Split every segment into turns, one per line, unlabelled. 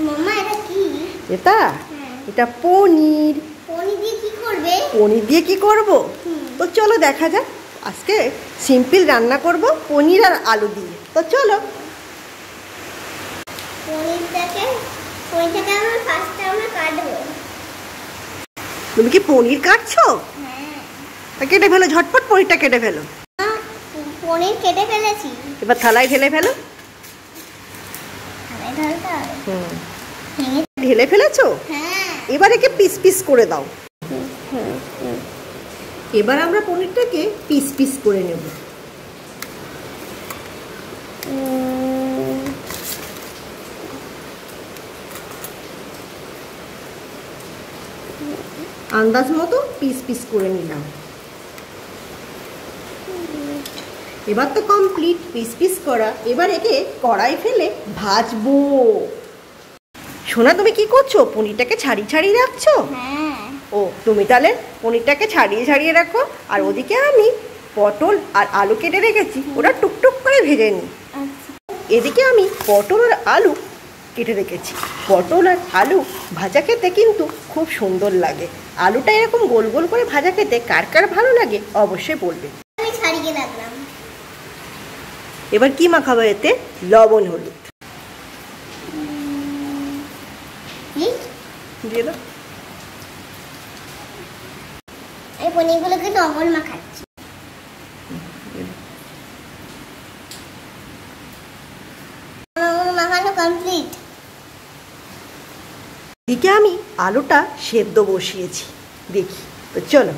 মাম্মা এটা কি?
এটা পনির।
পনির দিয়ে কি করবে?
পনির দিয়ে কি করব? তো চলো দেখা যাক। আজকে সিম্পল রান্না করব পনির আর আলু দিয়ে। তো চলো।
পনিরটাকে আমরা ফার্স্টে কাটবো।
তুমি কি পনির কাটছো?
হ্যাঁ।
কেটে ফেলো, ঝটপট পনিরটা কেটে ফেলো।
পনির কেটে ফেলেছি।
এবার থালায় ঢেলে ফেলো। ঢেলে ফেলেছো?
হ্যাঁ।
এবার একে পিস পিস করে দাও। এবার আমরা পনিরটাকে পিস পিস করে নেব। আন্দাজ মতো পিস পিস করে নিলাম। এবার তো কমপ্লিট পিস পিস করা। এবার একে কড়াই ফেলে ভাজবো। সোনা তুমি কি করছো? পনিরটাকে ছাড়িয়ে ছাড়িয়ে রাখছো?
হ্যাঁ।
ও তুমি তাহলে পনিরটাকে ছাড়িয়ে ছাড়িয়ে রাখো, আর ওদিকে আমি পটল আর আলু কেটে রেখেছি, ওটা টুকটুক করে ভেজে নিই। এদিকে আমি পটল আর আলু কেটে রেখেছি। পটল আর আলু ভাজা খেতে কিন্তু খুব সুন্দর লাগে। আলুটা এরকম গোল গোল করে ভাজা খেতে কার কার ভালো লাগে অবশ্যই বলবে।
আমি ছাড়িয়ে রাখলাম।
এবার কি মাখাবো এতে? লবণ হলুদ দিয়ে দাও।
এই পনিরগুলোকে লবণ মাখাচ্ছি। মাখানো কমপ্লিট।
এদিকে আমি আলুটা সেদ্ধ বসিয়েছি, দেখি। তো চলো।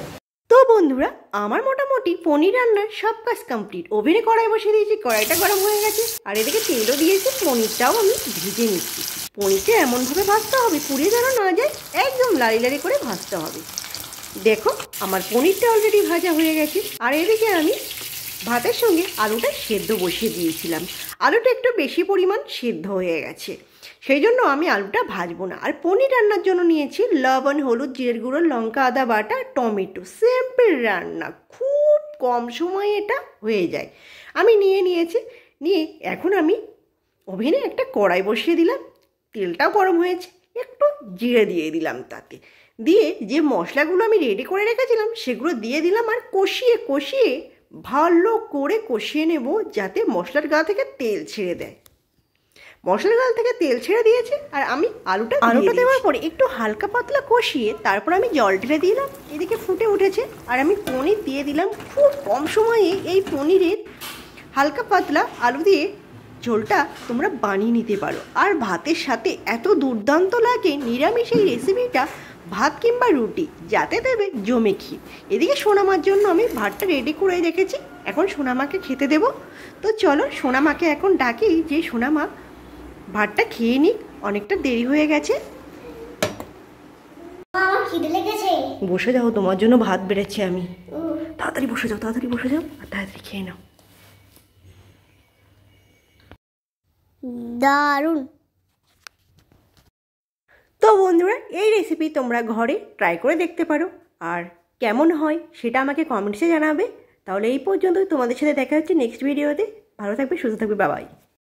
তো বন্ধুরা, আমার মোটামুটি পনির রান্নার সব কাজ কমপ্লিট। ওভেনে কড়াই বসিয়ে দিয়েছি, কড়াইটা গরম হয়ে গেছে, আর এদিকে তেলও দিয়েছি। পনিরটাও আমি ভেজে নিচ্ছি। পনিরটা এমনভাবে ভাজতে হবে পুড়িয়ে যেন না যায়, একদম লাড়ি লাড়ি করে ভাজতে হবে। দেখো আমার পনিরটা অলরেডি ভাজা হয়ে গেছে। আর এদিকে আমি ভাতের সঙ্গে আলুটা সেদ্ধ বসিয়ে দিয়েছিলাম। আলুটা একটু বেশি পরিমাণ সেদ্ধ হয়ে গেছে, সেই জন্য আমি আলুটা ভাজবো না। আর পনির রান্নার জন্য নিয়েছি লবণ, হলুদ, জিরের গুঁড়ো, লঙ্কা, আদা বাটা, টমেটো। সিম্পল রান্না, খুব কম সময়ে এটা হয়ে যায়। আমি নিয়েছি। এখন আমি ওভেনে একটা কড়াই বসিয়ে দিলাম। তেলটাও গরম হয়েছে, একটু জিরে দিয়ে দিলাম তাতে। দিয়ে যে মশলাগুলো আমি রেডি করে রেখেছিলাম সেগুলো দিয়ে দিলাম, আর কষিয়ে কষিয়ে ভালো করে কষিয়ে নেব, যাতে মশলার গা থেকে তেল ছেড়ে দেয়। মশলার গা থেকে তেল ছেড়ে দিয়েছে, আর আমি আলুটা দেওয়ার পরে একটু হালকা পাতলা কষিয়ে তারপর আমি জল ঢেলে দিলাম। এদিকে ফুটে উঠেছে, আর আমি পনির দিয়ে দিলাম। খুব কম সময়ে এই পনিরের হালকা পাতলা আলু দিয়ে ঝোলটা তোমরা বানিয়ে নিতে পারো। আর ভাতের সাথে এত দুর্দান্ত লাগে নিরামিষ এই রেসিপিটা, ভাত কিংবা রুটি যাতে দেবে জমে ক্ষীর। এদিকে সোনামার জন্য আমি ভাতটা রেডি করে রেখেছি, এখন সোনামাকে খেতে দেব। তো চলো সোনামাকে এখন ডাকি, যে সোনামা ভাতটা খেয়ে নিক, অনেকটা দেরি হয়ে গেছে।
আমার খিদে লেগেছে।
বসে যাও, তোমার জন্য ভাত বেড়েছি আমি। তাড়াতাড়ি বসে যাও, তাড়াতাড়ি বসে যাও, আর তাড়াতাড়ি খেয়ে নাও।
দারুণ।
তো বন্ধুরা, এই রেসিপি তোমরা ঘরে ট্রাই করে দেখতে পারো, আর কেমন হয় সেটা আমাকে কমেন্টসে জানাবে। তাহলে এই পর্যন্ত, তোমাদের সাথে দেখা হচ্ছে নেক্সট ভিডিওতে। ভালো থাকবে, সুস্থ থাকবে, বাই বাই।